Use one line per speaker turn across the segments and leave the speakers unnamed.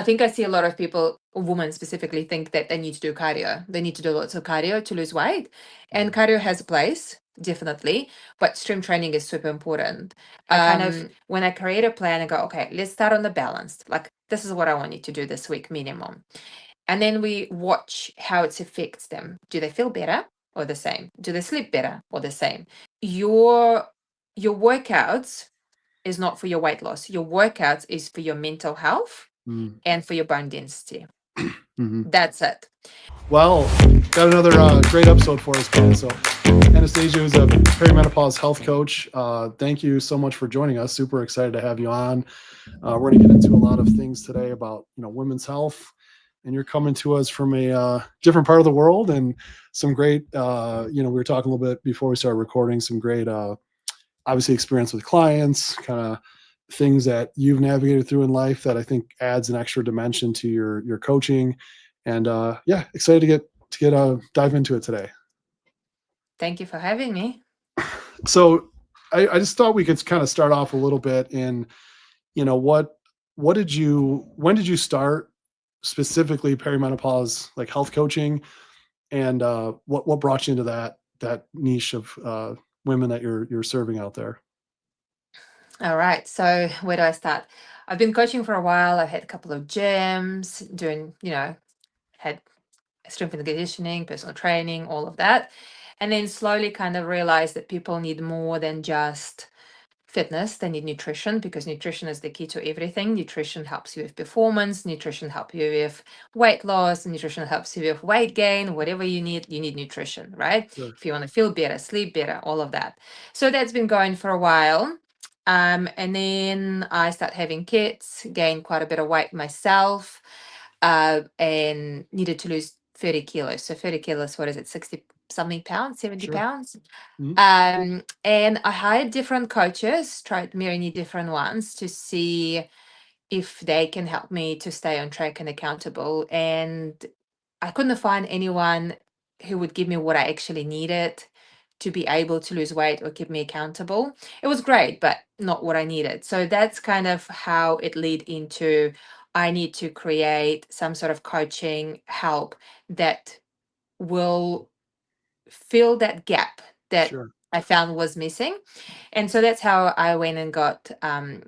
I think I see a lot of people, women specifically, think that they need to do cardio. They need to do lots of cardio to lose weight. And cardio has a place, definitely, but strength training is super important. I kind of, when I create a plan, I go, okay, let's start on the balance. Like, this is what I want you to do this week minimum. And then we watch how it affects them. Do they feel better or the same? Do they sleep better or the same? Your workouts is not for your weight loss. Your workouts is for your mental health and for your bone density. That's it.
Well, got another great episode for us, guys. So, Anastasia is a Perimenopause Health Coach. Thank you so much for joining us. Super excited to have you on. We're going to get into a lot of things today about women's health, and you're coming to us from a different part of the world, and some great. We were talking a little bit before we started recording. Some great, obviously, experience with clients, kind of things that you've navigated through in life that I think adds an extra dimension to your coaching. And yeah, excited to get dive into it today.
Thank you for having me.
So I just thought we could kind of start off a little bit in, what did you when did you start specifically perimenopause like health coaching, and what brought you into that niche of women that you're serving out there?
All right. So where do I start? I've been coaching for a while. I've had a couple of gyms doing, had strength and conditioning, personal training, all of that. And then slowly kind of realized that people need more than just fitness. They need nutrition, because nutrition is the key to everything. Nutrition helps you with performance. Nutrition helps you with weight loss. Nutrition helps you with weight gain. Whatever you need nutrition, right?
Sure.
If you want to feel better, sleep better, all of that. So that's been going for a while. And then I started having kids, gained quite a bit of weight myself, and needed to lose 30 kilos. So 30 kilos, what is it, 60 something pounds, 70
Sure.
pounds?
Mm-hmm.
And I hired different coaches, tried many different ones to see if they can help me to stay on track and accountable. And I couldn't find anyone who would give me what I actually needed to be able to lose weight or keep me accountable. It was great, but not what I needed. So that's kind of how it led into I need to create some sort of coaching help that will fill that gap that
Sure.
I found was missing. And so that's how I went and got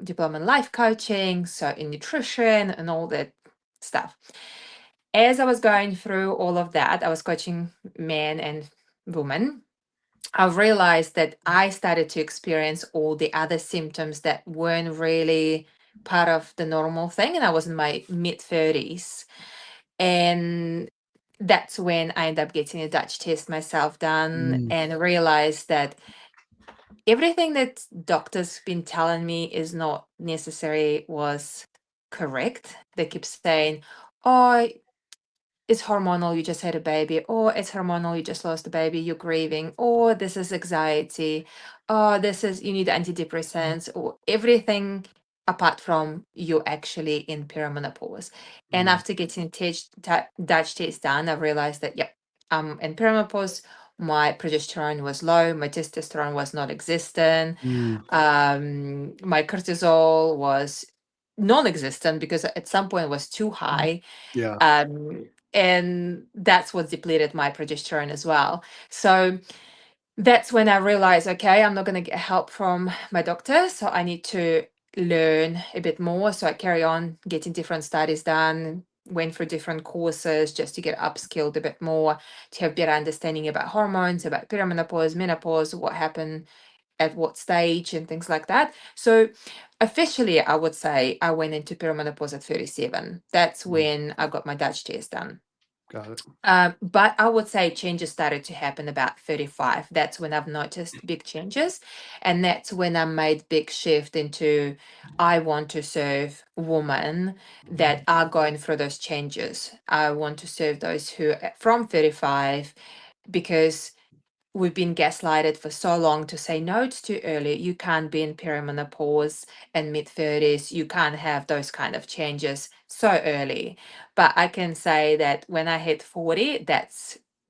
diploma in life coaching, so in nutrition and all that stuff. As I was going through all of that, I was coaching men and women. I realized that I started to experience all the other symptoms that weren't really part of the normal thing. And I was in my mid 30s. And that's when I ended up getting a Dutch test myself done
Mm.
and realized that everything that doctors been telling me is not necessary was correct. They keep saying, oh, it's hormonal, you just had a baby, or it's hormonal, you just lost a baby, you're grieving, or this is anxiety, or this is you need antidepressants, or everything apart from you're actually in perimenopause. And
Mm.
after getting Dutch test done, I realized that, yep, I'm in perimenopause. My progesterone was low, my testosterone was not existent,
Mm.
my cortisol was non-existent because at some point it was too high.
Yeah.
And that's what depleted my progesterone as well. So that's when I realized, okay, I'm not going to get help from my doctor, so I need to learn a bit more. So I carry on getting different studies done, went for different courses just to get upskilled a bit more, to have better understanding about hormones, about perimenopause, menopause, what happened at what stage and things like that. So officially, I would say I went into perimenopause at 37. That's
Mm.
when I got my Dutch test done.
Got it.
But I would say changes started to happen about 35. That's when I've noticed big changes. And that's when I made big shift into I want to serve women that are going through those changes. I want to serve those who from 35, because we've been gaslighted for so long to say, no, it's too early. You can't be in perimenopause and mid 30s. You can't have those kind of changes so early. But I can say that when I hit 40,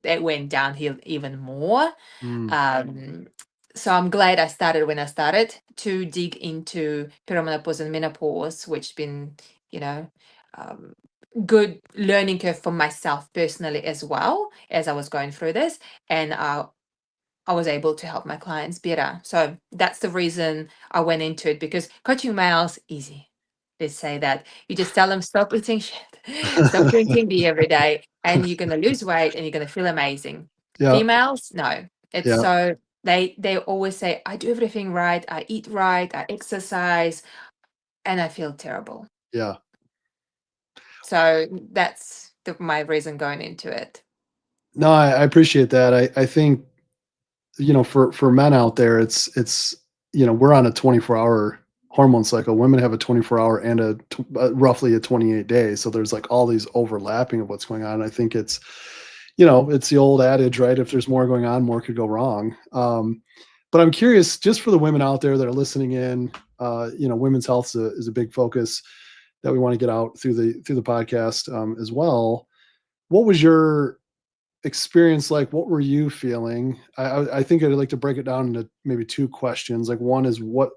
it went downhill even more.
Mm.
Um, so I'm glad I started when I started to dig into perimenopause and menopause, which been, you know, um, good learning curve for myself personally as well as I was going through this. And I was able to help my clients better. So that's the reason I went into it, because coaching males, easy. Let's say that. You just tell them stop eating shit, stop drinking beer every day, and you're gonna lose weight and you're gonna feel amazing.
Yeah,
Females, no. It's
yeah,
so they always say, I do everything right, I eat right, I exercise, and I feel terrible.
yeah.
So that's my reason going into it.
No, I appreciate that. I think, for men out there, it's we're on a 24-hour hormone cycle. Women have a 24-hour and roughly a 28-day. So there's like all these overlapping of what's going on. I think it's the old adage, right? If there's more going on, more could go wrong. But I'm curious, just for the women out there that are listening in, women's health is a big focus that we want to get out through the podcast, as well. What was your experience like? What were you feeling? I think I'd like to break it down into maybe two questions. Like, one is what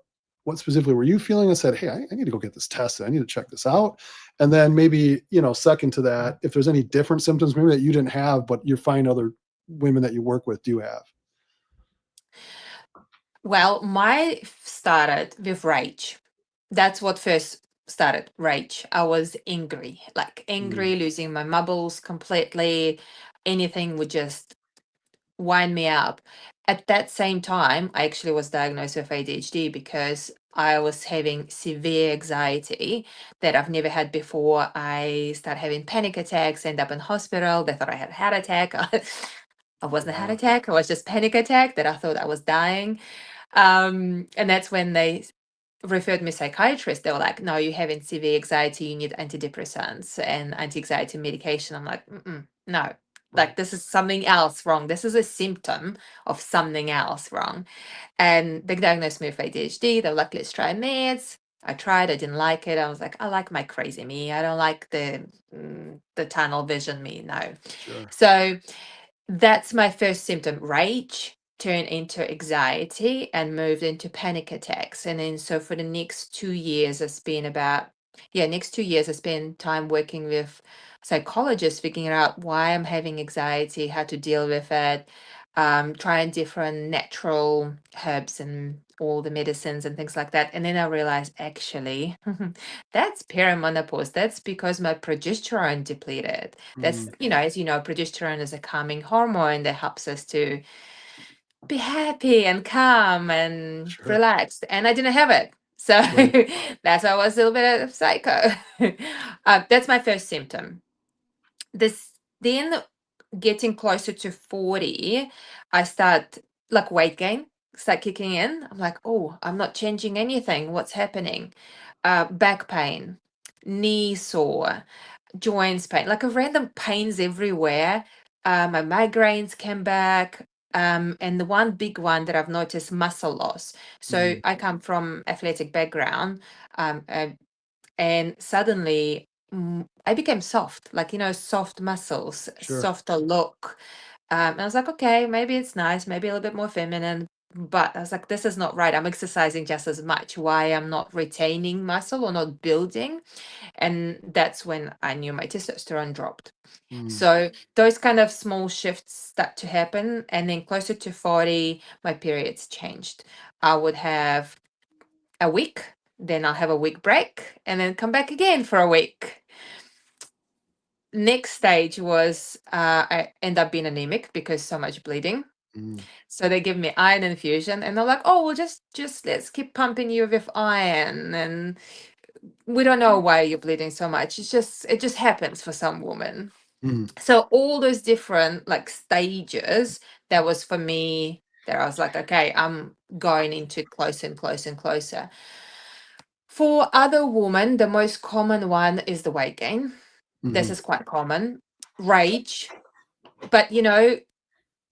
specifically were you feeling? I said, hey, I need to go get this tested. I need to check this out. And then maybe, second to that, if there's any different symptoms maybe that you didn't have, but you find other women that you work with do have.
Well, my started with rage. That's what first started, rage. I was angry, like
Mm,
angry, losing my marbles completely. Anything would just wind me up. At that same time, I actually was diagnosed with ADHD because I was having severe anxiety that I've never had before. I started having panic attacks, end up in hospital. They thought I had a heart attack. I wasn't a heart
wow.
attack. I was just panic attack that I thought I was dying. And that's when they referred me psychiatrist. They were like, no, you're having severe anxiety, you need antidepressants and anti-anxiety medication. I'm like, no, like
Right.
this is something else wrong. This is a symptom of something else wrong. And they diagnosed me with ADHD. They were like, let's try meds. I tried, I didn't like it. I was like, I like my crazy me. I don't like the tunnel vision me. No.
Sure.
So that's my first symptom. Rage turned into anxiety and moved into panic attacks. And then, so for the next 2 years, I spent next 2 years, I spent time working with psychologists, figuring out why I'm having anxiety, how to deal with it, trying different natural herbs and all the medicines and things like that. And then I realized actually, that's perimenopause. That's because my progesterone depleted. That's,
Mm,
as you know, progesterone is a calming hormone that helps us to be happy and calm and
sure.
relaxed. And I didn't have it. So
Right.
that's why I was a little bit of psycho. That's my first symptom. This then getting closer to 40, I start like weight gain start kicking in. I'm like, oh, I'm not changing anything. What's happening? Back pain, knee sore, joints pain, like a random pains everywhere. My migraines came back. And the one big one that I've noticed, muscle loss. So
Mm,
I come from athletic background, um, uh, and suddenly I became soft, like soft muscles,
sure.
softer look. And I was like, okay, maybe it's nice, maybe a little bit more feminine. But I was like, this is not right. I'm exercising just as much. Why I'm not retaining muscle or not building? And that's when I knew my testosterone dropped.
Mm,
So those kind of small shifts start to happen. And then closer to 40, my periods changed. I would have a week, then I'll have a week break, and then come back again for a week. Next stage was I end up being anemic because so much bleeding.
mm,
So they give me iron infusion, and they're like, "Oh, well, just let's keep pumping you with iron." And we don't know why you're bleeding so much. It just happens for some women.
mm,
So all those different like stages, that was for me. That I was like, okay, I'm going into it closer and closer and closer. For other women, the most common one is the weight gain. This
mhm.
is quite common. Rage, but a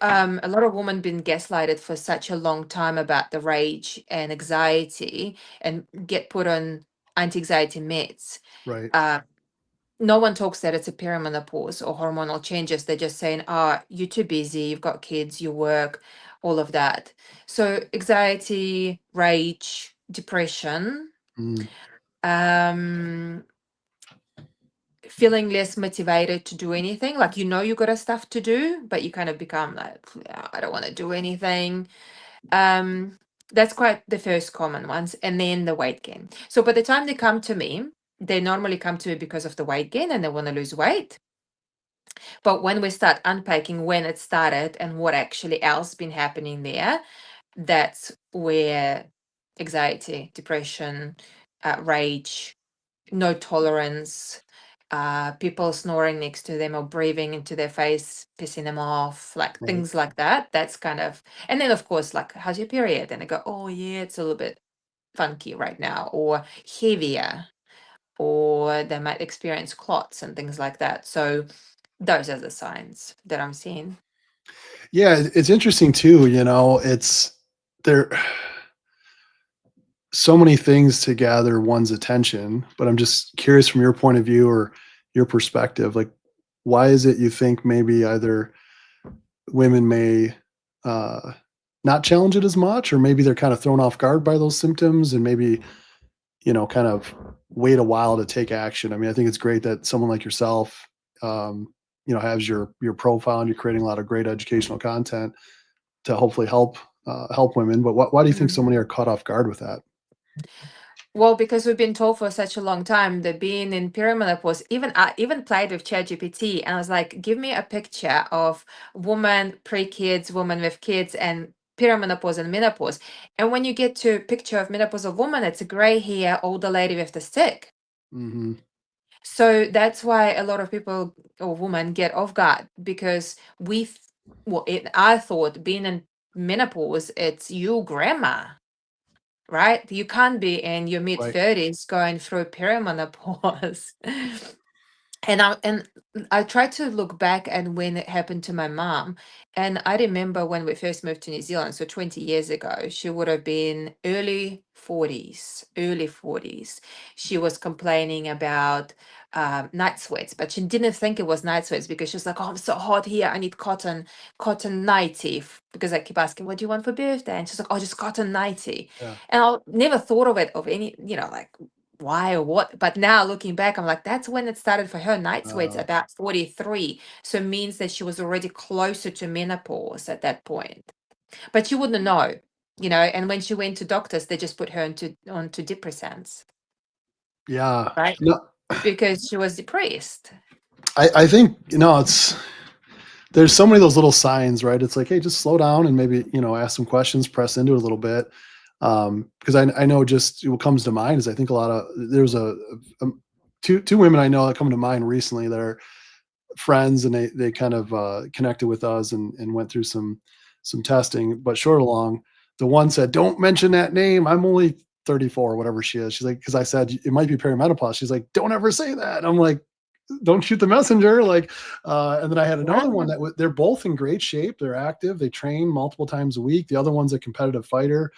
lot of women been gaslighted for such a long time about the rage and anxiety and get put on anti-anxiety meds.
Right.
Uh, no one talks that it's a perimenopause or hormonal changes. They're just saying, oh, you're too busy, you've got kids, you work, all of that. So anxiety, rage, depression,
Mm,
um, feeling less motivated to do anything. Like, you got a stuff to do, but you kind of become like, "Yeah, I don't want to do anything." Um, that's quite the first common ones. And then the weight gain. So by the time they come to me, they normally come to me because of the weight gain and they want to lose weight. But when we start unpacking when it started and what actually else been happening there, that's where anxiety, depression, rage, no tolerance, people snoring next to them or breathing into their face, pissing them off, like
Right.
things like that. That's kind of, and then of course, like, how's your period? And I go, oh yeah, it's a little bit funky right now, or heavier, or they might experience clots and things like that. So those are the signs that I'm seeing.
Yeah, it's interesting too, it's there so many things to gather one's attention, but I'm just curious from your point of view or your perspective, like why is it you think maybe either women may uh not challenge it as much, or maybe they're kind of thrown off guard by those symptoms and maybe, kind of wait a while to take action. I mean, I think it's great that someone like yourself, um, has your profile and you're creating a lot of great educational content to hopefully help women. But why do you think so
Mhm.
many are caught off guard with that?
Well, because we've been told for such a long time that being in perimenopause, even I even played with ChatGPT and I was like, give me a picture of woman pre-kids, woman with kids, and perimenopause and menopause. And when you get to a picture of menopausal woman, it's a gray hair, older lady with the stick.
Hmm.
So that's why a lot of people or women get off guard because I thought being in menopause, it's you grandma, right? You can't be in your mid
Right.
30s going through perimenopause. And I tried to look back and when it happened to my mom. And I remember when we first moved to New Zealand, so 20 years ago, she would have been early 40s, early 40s. She was complaining about night sweats, but she didn't think it was night sweats because she was like, oh, I'm so hot here. I need cotton nightie. Because I keep asking, what do you want for birthday? And she's like, oh, just cotton nightie.
Yeah.
And I never thought of it of any, like why or what. But now looking back, I'm like, that's when it started for her. Night sweats
Uh,
about 43. So it means that she was already closer to menopause at that point. But she wouldn't know, and when she went to doctors, they just put her onto depressants,
yeah.
right?
No,
Because she was depressed.
I think there's so many of those little signs, right? It's like, hey, just slow down and maybe ask some questions, press into it a little bit. Because I know just what comes to mind is I think a lot of there's a two women I know that come to mind recently that are friends, and they kind of connected with us and went through some testing. But short along, the one said, "Don't mention that name. I'm only 34 or whatever she is." She's like, because I said it might be perimenopause. She's like, "Don't ever say that." And I'm like, "Don't shoot the messenger." Like, and then I had another one
Yeah.
that they're both in great shape. They're active. They train multiple times a week. The other one's a competitive fighter,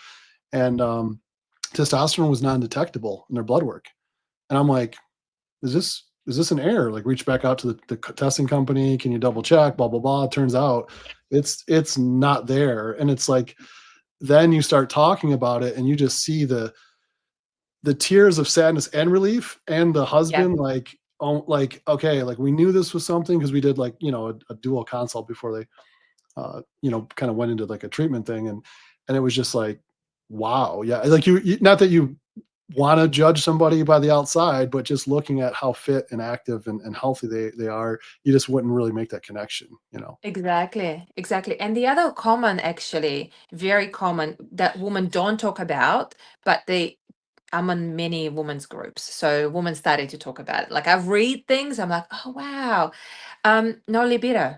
and testosterone was non-detectable in their blood work. And I'm like, is this an error? Like, reach back out to the testing company. Can you double check? Blah blah blah. It turns out it's not there, and it's like then you start talking about it, and you just see the tears of sadness and relief, and the
Yeah.
husband like, oh, like, okay, like we knew this was something because we did like a dual consult before they kind of went into like a treatment thing, and it was just like, wow, yeah, like you not that you want to judge somebody by the outside, but just looking at how fit and active and healthy they are, you just wouldn't really make that connection.
Exactly, exactly. And the other common, actually, very common that women don't talk about, but I'm on many women's groups. So women started to talk about it. Like I read things, I'm like, oh wow. No libido.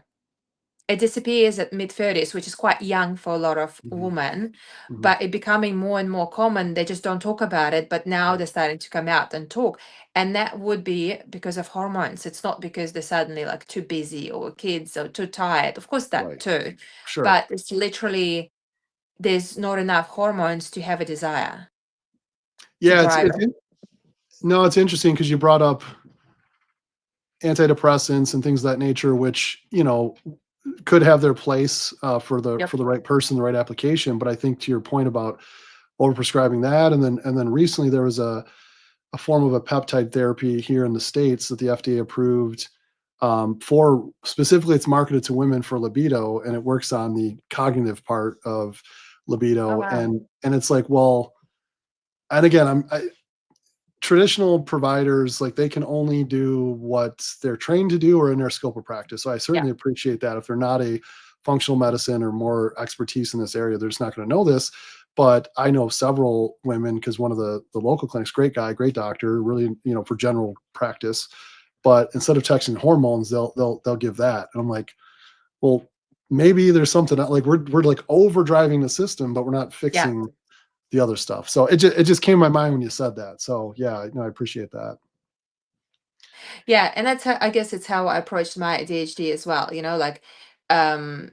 It disappears at mid-30s, which is quite young for a lot of
Hmm.
women,
Hmm.
but it becoming more and more common. They just don't talk about it, but now
Right.
they're starting to come out and talk. And that would be because of hormones. It's not because they're suddenly like too busy or kids or too tired. Of course, that
Right.
too.
Sure.
But it's literally there's not enough hormones to have a desire to
Yeah,
drive it.
no, it's interesting because you brought up antidepressants and things of that nature, which could have their place for the
Yep.
for the right person, the right application. But I think to your point about overprescribing that, and then recently there was a form of a peptide therapy here in the States that the FDA approved for specifically, it's marketed to women for libido, and it works on the cognitive part of
Oh
libido.
wow.
And it's like, well, and again, traditional providers, like they can only do what they're trained to do or in their scope of practice. So I
Yeah.
certainly appreciate that. If they're not a functional medicine or more expertise in this area, they're just not going to know this. But I know several women, because one of the local clinics, great guy, great doctor, really, for general practice. But instead of texting hormones, they'll give that. And I'm like, well, maybe there's something like we're like overdriving the system, but we're not
Yeah.
fixing the other stuff. So it just came to my mind when you said that. So yeah, no, I appreciate that.
Yeah, and that's how I guess it's how I approached my ADHD as well, like um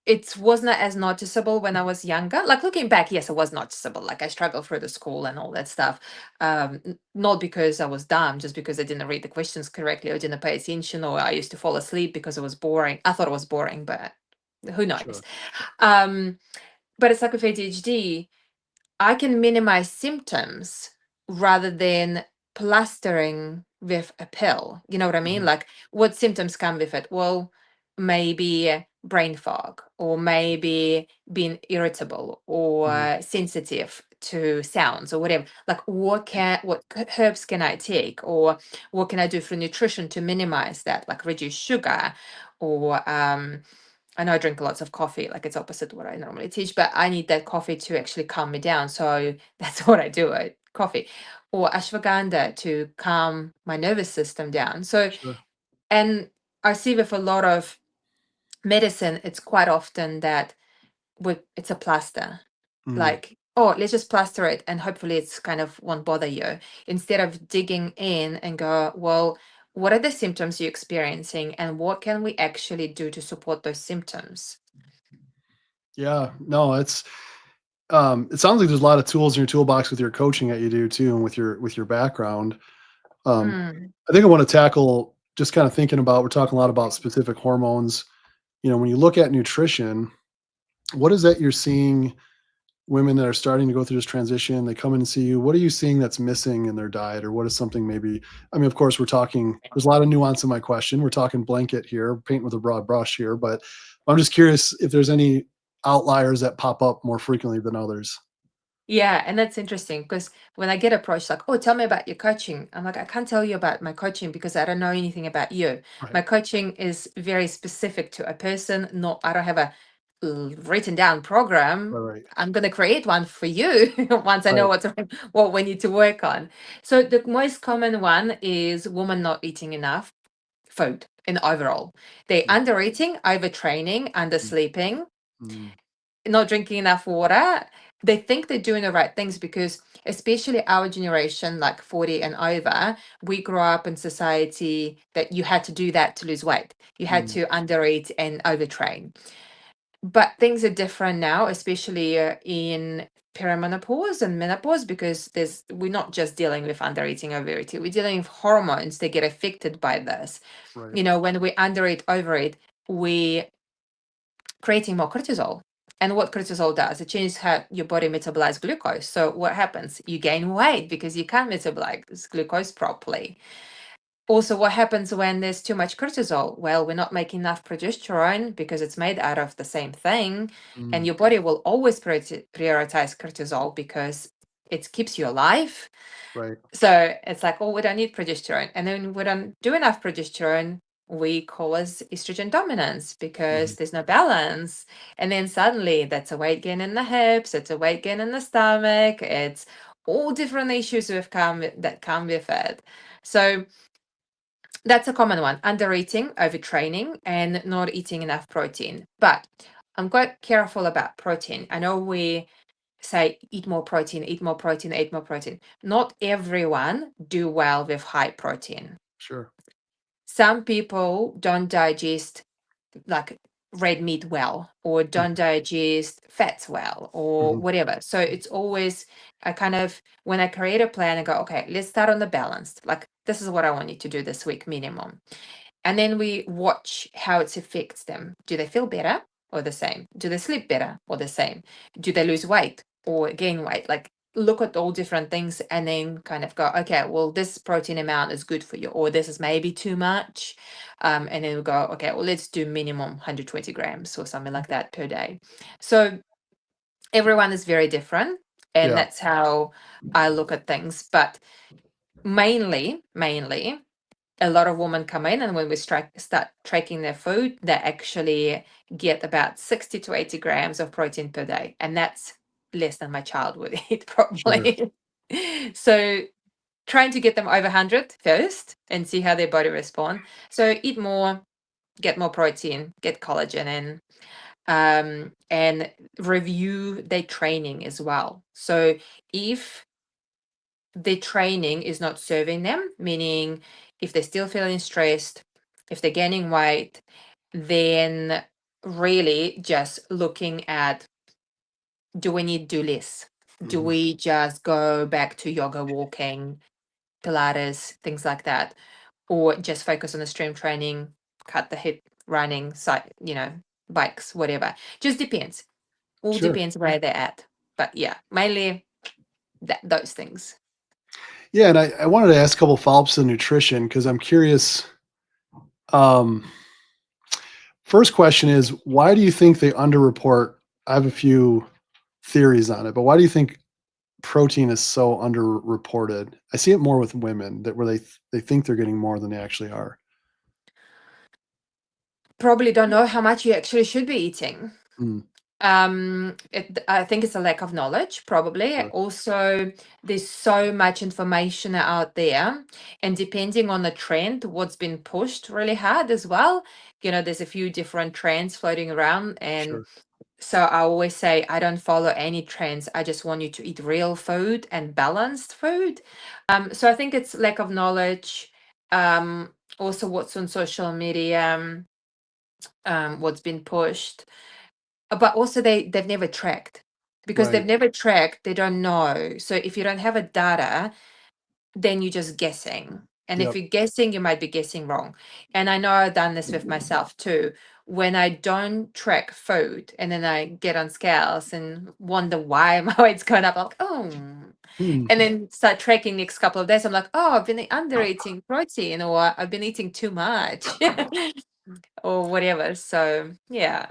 it wasn't as noticeable when I was younger. Like looking back, yes, it was noticeable. Like I struggled through the school and all that stuff. Not because I was dumb, just because I didn't read the questions correctly or didn't pay attention, or I used to fall asleep because it was boring. I thought it was boring, but who knows?
Sure.
Um, but it's like with ADHD, I can minimize symptoms rather than plastering with a pill. You know what I mean?
Mhm.
Like, what symptoms come with it? Well, maybe brain fog, or maybe being irritable
Mhm.
or sensitive to sounds or whatever. Like, what herbs can I take, or what can I do for nutrition to minimize that? Like reduce sugar, or I know I drink lots of coffee, like it's opposite what I normally teach, but I need that coffee to actually calm me down. So that's what I do, coffee or ashwagandha to calm my nervous system down. So,
Sure.
and I see with a lot of medicine, it's quite often that it's a plaster.
Mm.
Like, oh, let's just plaster it and hopefully it's kind of won't bother you. Instead of digging in and go, well, what are the symptoms you're experiencing and what can we actually do to support those symptoms?
Yeah. No, it sounds like there's a lot of tools in your toolbox with your coaching that you do too, and with your background. Um,
Mm.
I think I want to tackle just kind of thinking about, we're talking a lot about specific hormones. When you look at nutrition, what is that you're seeing women that are starting to go through this transition, they come in and see you, what are you seeing that's missing in their diet? Or what is something maybe, I mean, of course, there's a lot of nuance in my question. We're talking blanket here, paint with a broad brush here, but I'm just curious if there's any outliers that pop up more frequently than others.
Yeah, and that's interesting because when I get approached, like, oh, tell me about your coaching. I'm like, I can't tell you about my coaching because I don't know anything about you.
Right.
My coaching is very specific to a person. Not, I don't have a written down program.
Right.
I'm going to create one for you once I know
Right.
what we need to work on. So the most common one is women not eating enough food in overall. They
Right.
under eating, overtraining,
Mm.
undersleeping,
Mm.
not drinking enough water. They think they're doing the right things because, especially our generation, like 40 and over, we grew up in society that you had to do that to lose weight. You had
Mm.
to undereat and overtrain. But things are different now, especially in perimenopause and menopause, because we're not just dealing with undereating, overeating. We're dealing with hormones that get affected by this.
Right.
When we undereat, overeat, we creating more cortisol. And what cortisol does, it changes how your body metabolizes glucose. So what happens? You gain weight because you can't metabolize glucose properly. Also, what happens when there's too much cortisol? Well, we're not making enough progesterone because it's made out of the same thing. And
Mm.
your body will always prioritize cortisol because it keeps you alive.
Right.
So it's like, oh, we don't need progesterone. And then we don't do enough progesterone, we cause estrogen dominance
Mhm.
because there's no balance. And then suddenly that's a weight gain in the hips, it's a weight gain in the stomach, it's all different issues that come with it. So that's a common one: under eating, overtraining, and not eating enough protein. But I'm quite careful about protein. I know we say eat more protein, eat more protein, eat more protein. Not everyone do well with high protein.
Sure.
Some people don't digest like red meat well, or don't
Mhm.
digest fats well, or
Mhm.
whatever. So it's always I kind of, when I create a plan, I go, okay, let's start on the balance. Like, this is what I want you to do this week minimum. And then we watch how it affects them. Do they feel better or the same? Do they sleep better or the same? Do they lose weight or gain weight? Like, look at all different things and then kind of go, okay, well, this protein amount is good for you, or this is maybe too much. And then we go, okay, well, let's do minimum 120 grams or something like that per day. So everyone is very different. And
Yeah,
that's how I look at things. But mainly, a lot of women come in, and when we start tracking their food, they actually get about 60 to 80 grams of protein per day. And that's less than my child would eat
sure.
probably. So trying to get them over 100 first and see how their body respond. So eat more, get more protein, get collagen in, and review their training as well. So if the training is not serving them, meaning if they're still feeling stressed, if they're gaining weight, then really just looking at, do we need to do less? Do
Mhm.
we just go back to yoga, walking, Pilates, things like that? Or just focus on the strength training, cut the hip running, bikes, whatever. Just depends. All
Sure.
depends where they're at. But yeah, mainly those things.
Yeah, and I wanted to ask a couple follow-ups on nutrition because I'm curious. Um, First question is, why do you think they underreport? I have a few theories on it, but why do you think protein is so underreported? I see it more with women that where they think they're getting more than they actually are.
Probably don't know how much you actually should be eating.
Mm,
I think it's a lack of knowledge, probably.
sure,
Also, there's so much information out there, and depending on the trend, what's been pushed really hard as well. There's a few different trends floating around, and
sure.
so I always say I don't follow any trends. I just want you to eat real food and balanced food. So I think it's lack of knowledge. Also, what's on social media, what's been pushed, but also they've never tracked, because they've
Right.
never tracked, they don't know. So if you don't have a data, then you're just guessing, and if
Yep.
you're guessing, you might be guessing wrong. And I know I've done this with myself too. When I don't track food and then I get on scales and wonder why my weight's going up, I'm like, oh,
Hmm.
and then start tracking next couple of days, I'm like, oh, I've been under eating protein, or I've been eating too much, or whatever. So yeah.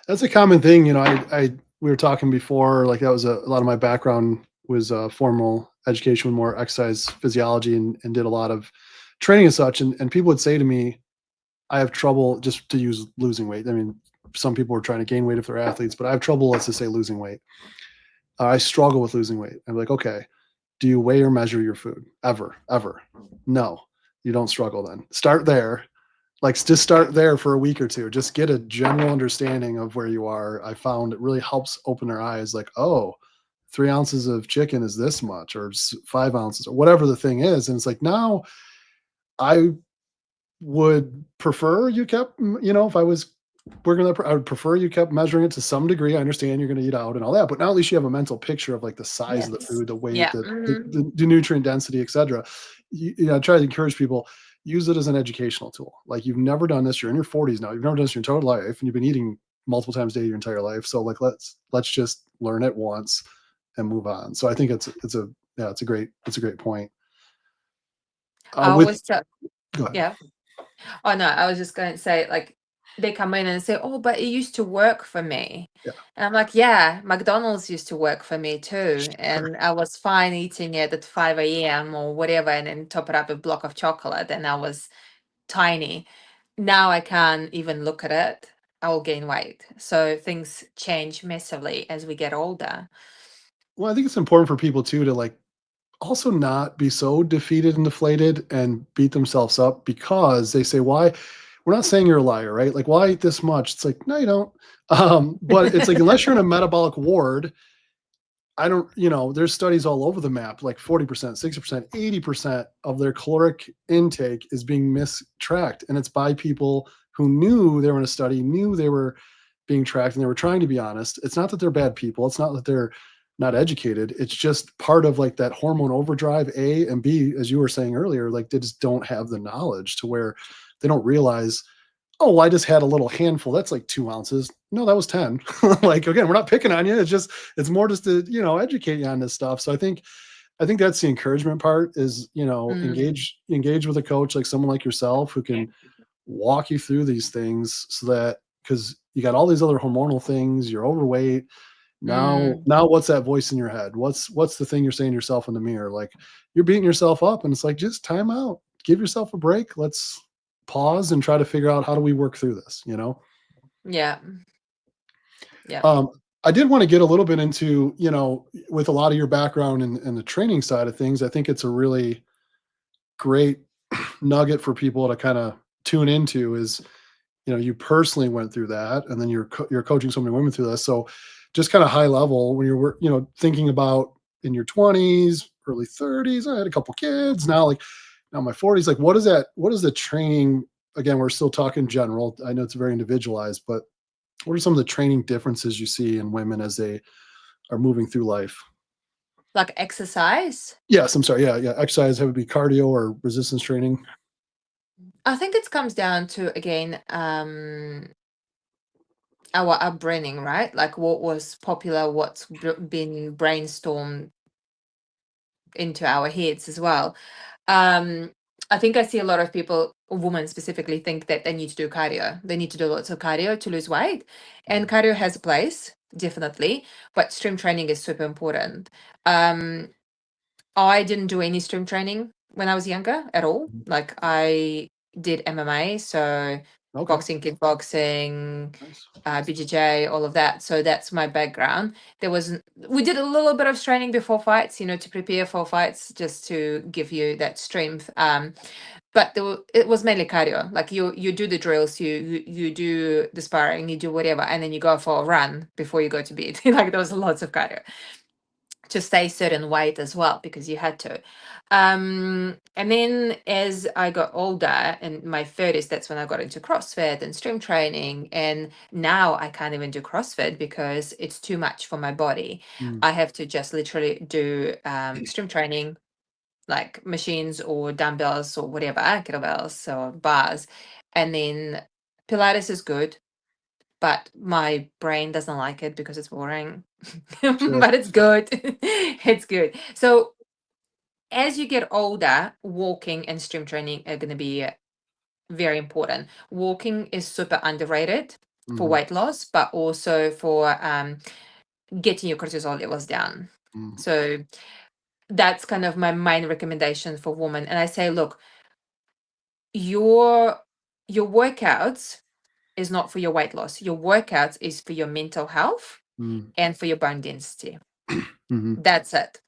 That's a common thing. I we were talking before, like that was a lot of my background was formal education with more exercise physiology and did a lot of training and such. And people would say to me, I have trouble just to use losing weight. I mean, some people are trying to gain weight if they're athletes, but I have trouble, let's just say, losing weight. I struggle with losing weight. I'm like, okay, do you weigh or measure your food ever? Ever? No, you don't struggle then. Start there. Like just start there for a week or two. Just get a general understanding of where you are. I found it really helps open their eyes. Like, oh, 3 ounces of chicken is this much, or 5 ounces, or whatever the thing is. And it's like now I would prefer you kept, if I was working on that, I would prefer you kept measuring it to some degree. I understand you're going to eat out and all that, but now at least you have a mental picture of like the size of the
Yes.
food, the weight,
Yeah.
the nutrient density, etc. I try to encourage people, use it as an educational tool. Like you've never done this, you're in your 40s now, you've never done this your entire life, and you've been eating multiple times a day your entire life. So like let's just learn it once and move on. So I think it's a great point.
I
With
was just,
Go ahead.
yeah. Oh no, I was just going to say, like, they come in and say, "Oh, but it used to work for me."
Yeah,
And I'm like, "Yeah, McDonald's used to work for me too,
sure.
and I was fine eating it at 5 a.m. or whatever, and then top it up with a block of chocolate, and I was tiny. Now I can't even look at it. I will gain weight. So things change massively as we get older.
Well, I think it's important for people too to like also not be so defeated and deflated and beat themselves up because they say, why? We're not saying you're a liar, right? Like, why eat this much? It's like, no, you don't. But it's like, unless you're in a metabolic ward, I don't, there's studies all over the map, like 40%, 60%, 80% of their caloric intake is being mistracked. And it's by people who knew they were in a study, knew they were being tracked, and they were trying to be honest. It's not that they're bad people. It's not that they're not educated. It's just part of like that hormone overdrive, A, and B, as you were saying earlier, like they just don't have the knowledge to where they don't realize oh, well, I just had a little handful. That's like 2 ounces. No, that was 10. Like, again, we're not picking on you. It's more just to, educate you on this stuff. So I think that's the encouragement part is,
Mm,
engage with a coach, like someone like yourself who can walk you through these things so that, because you got all these other hormonal things, you're overweight.
mm.
Now what's that voice in your head? What's the thing you're saying to yourself in the mirror? Like, you're beating yourself up, and it's like, just time out. Give yourself a break. Let's pause and try to figure out how do we work through this?
Yeah, yeah.
Um, I did want to get a little bit into, with a lot of your background in the training side of things. I think it's a really great nugget for people to kind of tune into is, you personally went through that, and then you're coaching so many women through this. So just kind of high level, when you're, thinking about in your 20s, early 30s, I had a couple kids now, like now my 40s, like what is the training, again, we're still talking general, I know it's very individualized, but what are some of the training differences you see in women as they are moving through life?
Like exercise.
Yes, I'm sorry. Yeah, yeah. Exercise, have it be cardio or resistance training.
I think it comes down to again our upbringing, right? Like what was popular, what's been brainstormed into our heads as well. Um, I think I see a lot of people, women specifically, think that they need to do cardio. They need to do lots of cardio to lose weight. And
Mm.
cardio has a place, definitely, but strength training is super important. Um, I didn't do any strength training when I was younger at all.
Mhm.
Like I did MMA, so
Okay.
boxing, kickboxing,
Nice.
BJJ, all of that. So that's my background. We did a little bit of training before fights, to prepare for fights, just to give you that strength. But it was mainly cardio. Like you do the drills, you do the sparring, you do whatever, and then you go for a run before you go to bed. Like there was lots of cardio to stay certain weight as well because you had to. And then as I got older in my 30s, that's when I got into CrossFit and strength training. And now I can't even do CrossFit because it's too much for my body.
Mm.
I have to just literally do strength training, like machines or dumbbells or whatever, kettlebells or bars. And then Pilates is good, but my brain doesn't like it because it's boring.
Sure.
But it's good. It's good. So as you get older, walking and strength training are going to be very important. Walking is super underrated for
Hmm.
weight loss, but also for getting your cortisol levels down.
Mm.
So that's kind of my main recommendation for women. And I say, look, your your workouts is not for your weight loss. Your workouts is for your mental health
Mm.
and for your bone density.
Hmm.
That's it.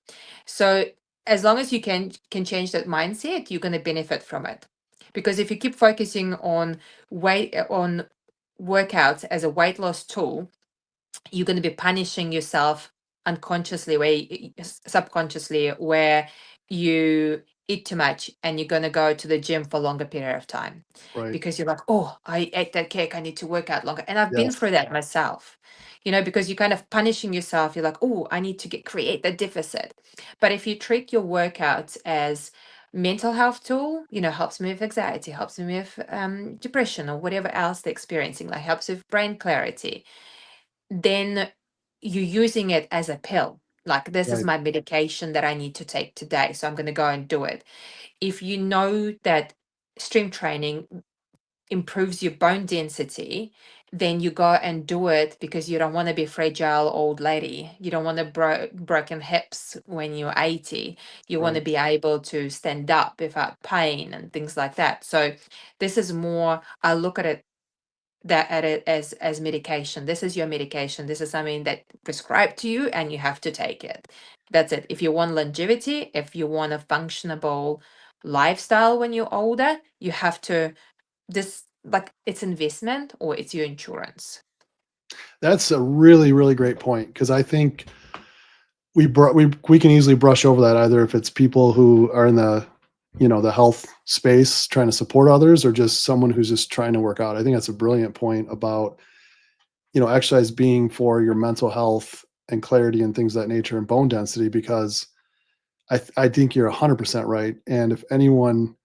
So as long as you can change that mindset, you're going to benefit from it. Because if you keep focusing on workouts as a weight loss tool, you're going to be punishing yourself unconsciously, subconsciously, where you eat too much and you're going to go to the gym for a longer period of time
Right.
because you're like, oh, I ate that cake, I need to work out longer. And I've been
Yes.
through that myself, because you're kind of punishing yourself. You're like, oh, I need to create that deficit. But if you treat your workouts as mental health tool, helps me with anxiety, helps me with depression or whatever else they're experiencing, like helps with brain clarity, then you're using it as a pill. Like, this is
Right.
my medication that I need to take today. So I'm going to go and do it. If you know that strength training improves your bone density, then you go and do it because you don't want to be a fragile old lady. You don't want to broken hips when you're 80. You want to
Right.
be able to stand up without pain and things like that. So this is more, I look at it as medication. This is your medication. This is something that prescribed to you and you have to take it. That's it. If you want longevity, if you want a functionable lifestyle when you're older, you have to, this, like, it's investment or it's your insurance.
That's a really, really great point, because I think we can easily brush over that, either if it's people who are in the health space trying to support others, or just someone who's just trying to work out. I think that's a brilliant point about, exercise being for your mental health and clarity and things of that nature and bone density, because I think you're 100% right. And if anyone,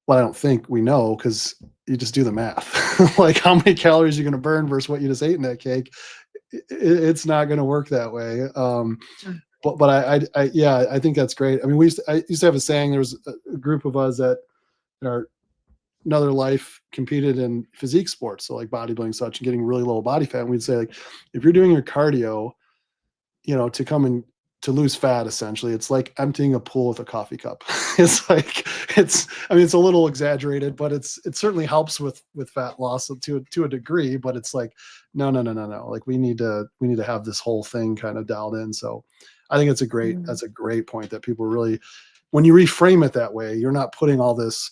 well, I don't think we know, because you just do the math. Like how many calories you're going to burn versus what you just ate in that cake. It's not going to work that way.
Mm.
But yeah, I think that's great. I mean, I used to have a saying. There was a group of us that in our another life competed in physique sports, so like bodybuilding, such, and getting really low body fat. And we'd say, like, if you're doing your cardio, to come and to lose fat, essentially, it's like emptying a pool with a coffee cup. It's like I mean, it's a little exaggerated, but it certainly helps with fat loss to a degree. But it's like, no, no, no, no, no. Like we need to have this whole thing kind of dialed in. So I think
Mm.
that's a great point that people really, when you reframe it that way, you're not putting all this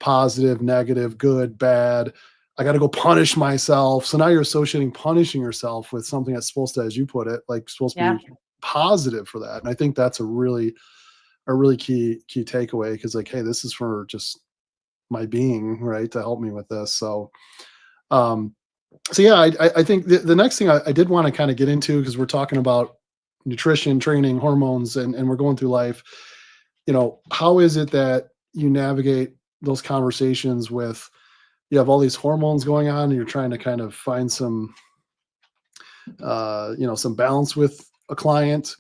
positive, negative, good, bad. I got to go punish myself. So now you're associating punishing yourself with something that's supposed to, as you put it, like supposed to
Yeah.
be positive for that. And I think that's a really key takeaway, because like, hey, this is for just my being, right, to help me with this. So um yeah, I think the next thing I did want to kind of get into, because we're talking about nutrition, training, hormones, and we're going through life. How is it that you navigate those conversations with, you have all these hormones going on and you're trying to kind of find some some balance with a client.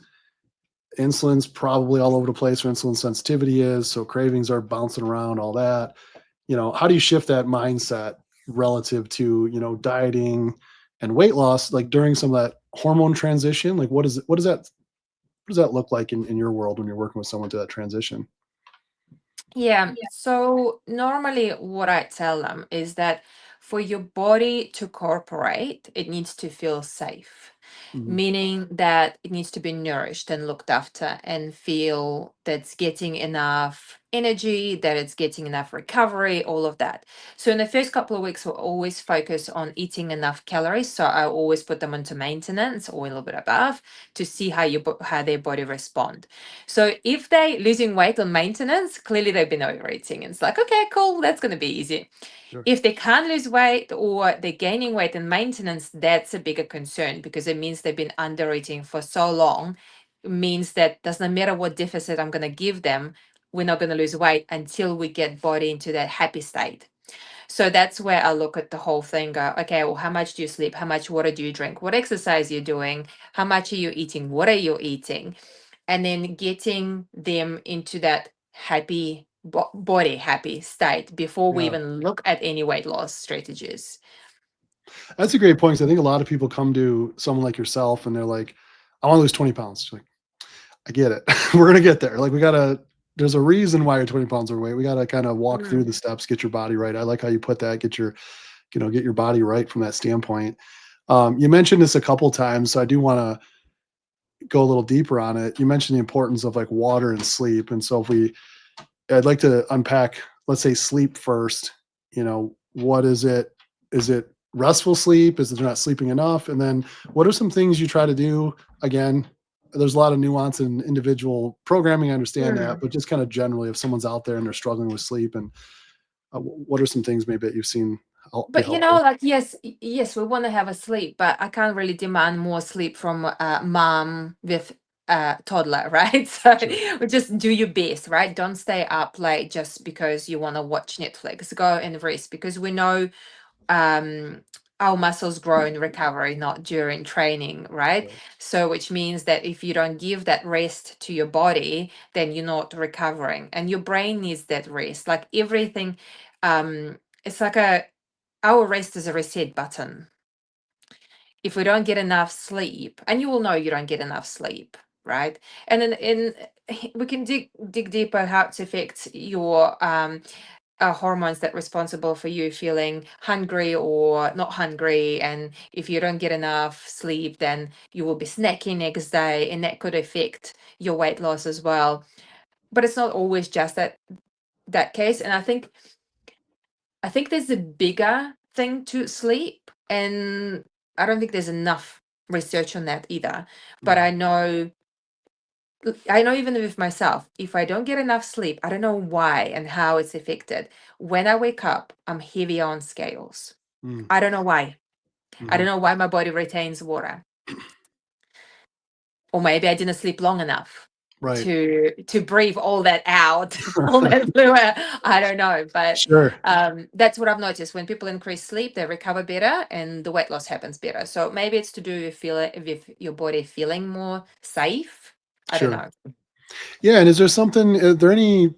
Insulin's probably all over the place where insulin sensitivity is, so cravings are bouncing around, all that. How do you shift that mindset relative to, dieting and weight loss, like during some of that hormone transition? Like what does that look like in your world when you're working with someone to that transition?
Yeah. So normally what I tell them is that for your body to cooperate, it needs to feel safe,
Mhm.
meaning that it needs to be nourished and looked after and feel that's getting enough energy, that it's getting enough recovery, all of that. So in the first couple of weeks, we'll always focus on eating enough calories. So I always put them into maintenance or a little bit above to see how their body respond. So if they losing weight on maintenance, clearly they've been overeating. And it's like, okay, cool, that's going to be easy.
Sure.
If they can't lose weight or they're gaining weight in maintenance, that's a bigger concern, because it means they've been under eating for so long. It means that doesn't matter what deficit I'm going to give them, we're not going to lose weight until we get body into that happy state. So that's where I look at the whole thing, go, okay, well, how much do you sleep? How much water do you drink? What exercise are you doing? How much are you eating? What are you eating? And then getting them into that happy body happy state before we
Yeah.
even look at any weight loss strategies.
That's a great point, 'cause I think a lot of people come to someone like yourself and they're like, I want to lose 20 pounds. Like, I get it. We're gonna get there. Like there's a reason why you're 20 pounds overweight. We gotta kind of walk through
Mm.
the steps, get your body right. I like how you put that, get your body right from that standpoint. You mentioned this a couple times, so I do want to go a little deeper on it. You mentioned the importance of like water and sleep. And so I'd like to unpack, let's say sleep first. What is it? Is it restful sleep? Is it they're not sleeping enough? And then what are some things you try to do? Again, there's a lot of nuance in individual programming. I understand that,
Mm.
but just kind of generally, if someone's out there and they're struggling with sleep, and what are some things maybe that you've seen be
But
helpful?
like, yes, yes, we want to have a sleep, but I can't really demand more sleep from mom with toddler, right? So
Sure.
just do your best, right? Don't stay up late just because you want to watch Netflix. Go and rest, because we know um our muscles grow in recovery, not during training, right?
Right.
So which means that if you don't give that rest to your body, then you're not recovering, and your brain needs that rest, like everything. It's like our rest is a reset button. If we don't get enough sleep, and you will know you don't get enough sleep, right? And then we can dig deeper how it affects your hormones that responsible for you feeling hungry or not hungry. And if you don't get enough sleep, then you will be snacking next day, and that could affect your weight loss as well. But it's not always just that case. And I think there's a bigger thing to sleep, and I don't think there's enough research on that either. But
Mhm.
I know even with myself, if I don't get enough sleep, I don't know why and how it's affected. When I wake up, I'm heavy on scales.
Mm.
I don't know why. I don't
Mhm.
know why my body retains water. Or maybe I didn't sleep long enough.
Right.
to breathe all that out, all that fluid. I don't know, but
Sure.
that's what I've noticed. When people increase sleep, they recover better, and the weight loss happens better. So maybe it's to do with your body feeling more safe. I don't
Sure.
know.
Yeah. And is there something, are there any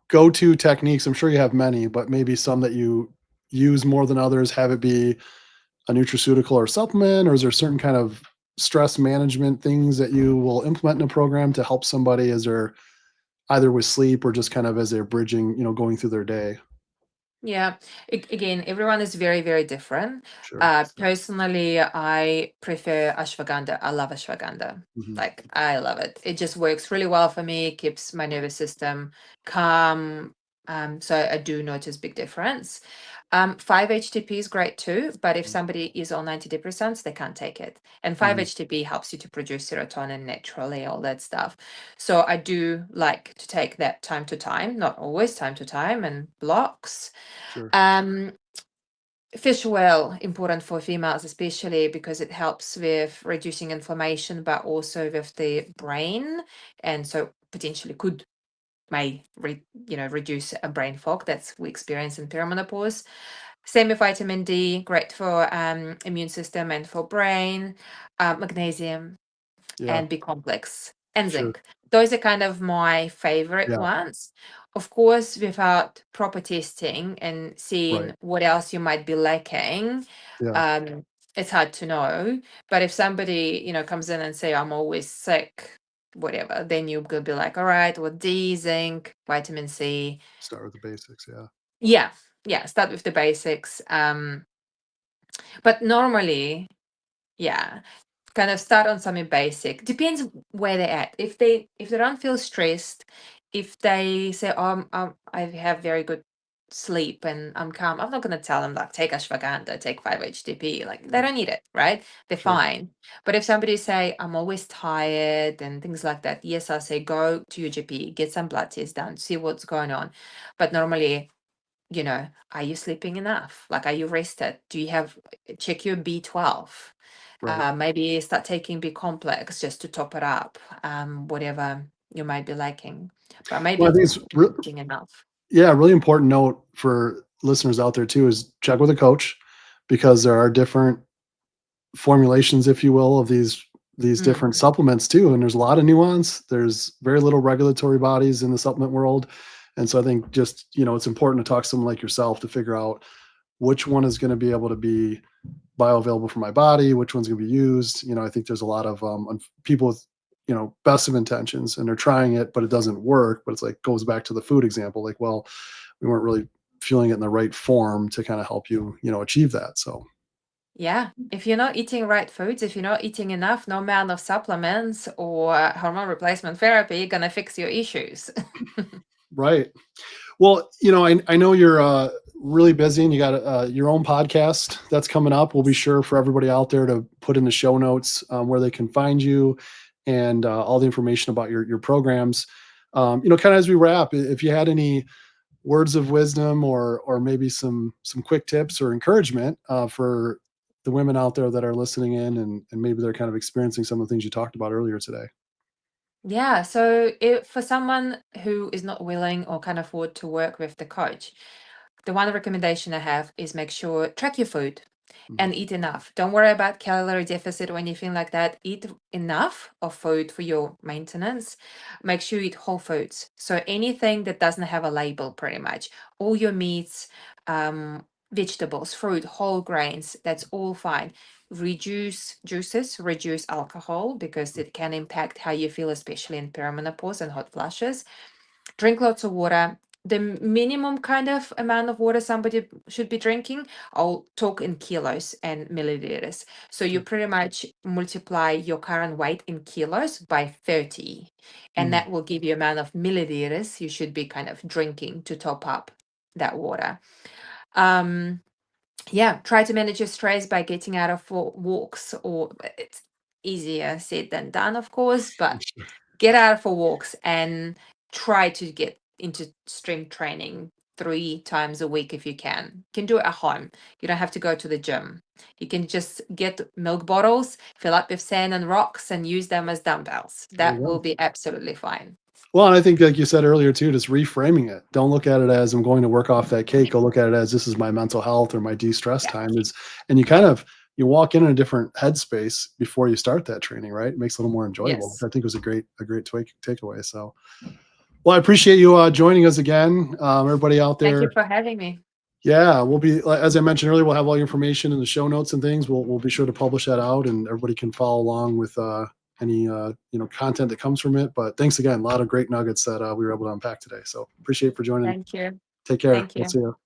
go-to techniques? I'm sure you have many, but maybe some that you use more than others, have it be a nutraceutical or supplement, or is there certain kind of stress management things that you will implement in a program to help somebody as they're either with sleep or just kind of as they're bridging, going through their day?
Yeah. Again, everyone is very, very different.
Sure.
Personally, I prefer ashwagandha. I love ashwagandha.
Hmm.
Like, I love it. It just works really well for me, keeps my nervous system calm. So I do notice big difference. 5-HTP is great too, but if somebody is on antidepressants, they can't take it. And
Hmm.
5-HTP helps you to produce serotonin naturally, all that stuff. So I do like to take that time to time, not always, time to time, and blocks.
Sure.
Um, Fish oil, important for females, especially because it helps with reducing inflammation, but also with the brain. And so potentially reduce a brain fog that's we experience in perimenopause. Same with vitamin D, great for immune system and for brain. Magnesium
Yeah.
and B complex and
Sure.
zinc. Those are kind of my favorite
Yeah.
ones. Of course, without proper testing and seeing
Right.
what else you might be lacking,
Yeah.
um, it's hard to know. But if somebody, comes in and say, I'm always sick, whatever, then you could be like, all right, well, D, zinc, vitamin C.
Start with the basics. Yeah.
Yeah, yeah, start with the basics. But normally, yeah, kind of start on something basic. Depends where they're at. If they don't feel stressed, if they say, "Oh, I have very good sleep and I'm calm," I'm not going to tell them like take ashwagandha, take 5-HTP. Like they don't need it, right? They're
Sure.
fine. But if somebody say, "I'm always tired" and things like that, yes, I say go to your GP, get some blood tests done, see what's going on. But normally, are you sleeping enough? Like, are you rested? Do you have check your B12?
Right.
Maybe start taking B complex just to top it up, whatever you might be lacking. But
Well, I
maybe
think it's
eating enough.
yeah, a really important note for listeners out there too is check with a coach, because there are different formulations, if you will, of these different
Mm.
supplements too, and there's a lot of nuance. There's very little regulatory bodies in the supplement world, and so I think just it's important to talk to someone like yourself to figure out which one is going to be able to be bioavailable for my body, which one's going to be used. I think there's a lot of people with best of intentions, and they're trying it, but it doesn't work. But it's like goes back to the food example, like, well, we weren't really feeling it in the right form to kind of help you achieve that. So
Yeah, if you're not eating right foods, if you're not eating enough, no amount of supplements or hormone replacement therapy gonna fix your issues.
right. Well, I know you're really busy, and you got your own podcast that's coming up. We'll be sure for everybody out there to put in the show notes where they can find you, and all the information about your programs. Kind of as we wrap, if you had any words of wisdom, or maybe some quick tips or encouragement for the women out there that are listening in, and maybe they're kind of experiencing some of the things you talked about earlier today.
Yeah, so if for someone who is not willing or can't afford to work with the coach, the one recommendation I have is make sure track your food
Mhm.
and eat enough. Don't worry about calorie deficit or anything like that. Eat enough of food for your maintenance. Make sure you eat whole foods. So anything that doesn't have a label, pretty much. All your meats, vegetables, fruit, whole grains, that's all fine. Reduce juices, reduce alcohol because it can impact how you feel, especially in perimenopause and hot flushes. Drink lots of water. The minimum kind of amount of water somebody should be drinking, I'll talk in kilos and milliliters. So you
Sure.
pretty much multiply your current weight in kilos by 30, and
Mm.
that will give you amount of milliliters you should be kind of drinking to top up that water. Um, yeah, try to manage your stress by getting out of walks, or it's easier said than done, of course, but get out for walks and try to get into strength training 3 times a week if you can. You can do it at home. You don't have to go to the gym. You can just get milk bottles, fill up with sand and rocks, and use them as dumbbells.
There you
That
go.
will be absolutely fine.
Well, and I think, like you said earlier too, just reframing it. Don't look at it as I'm going to work off that cake. Go look at it as this is my mental health or my de-stress
Yeah.
time. And you walk in a different headspace before you start that training, right? It makes it a little more enjoyable.
Yes.
I think it was a great takeaway. So, well, I appreciate you joining us again, everybody out
Thank you
there.
for having me.
Yeah, we'll be, as I mentioned earlier, we'll have all your information in the show notes and things. We'll be sure to publish that out, and everybody can follow along with any content that comes from it. But thanks again, a lot of great nuggets that we were able to unpack today. So appreciate it for joining.
Thank you.
Take care.
Thank
We'll
you.
see you.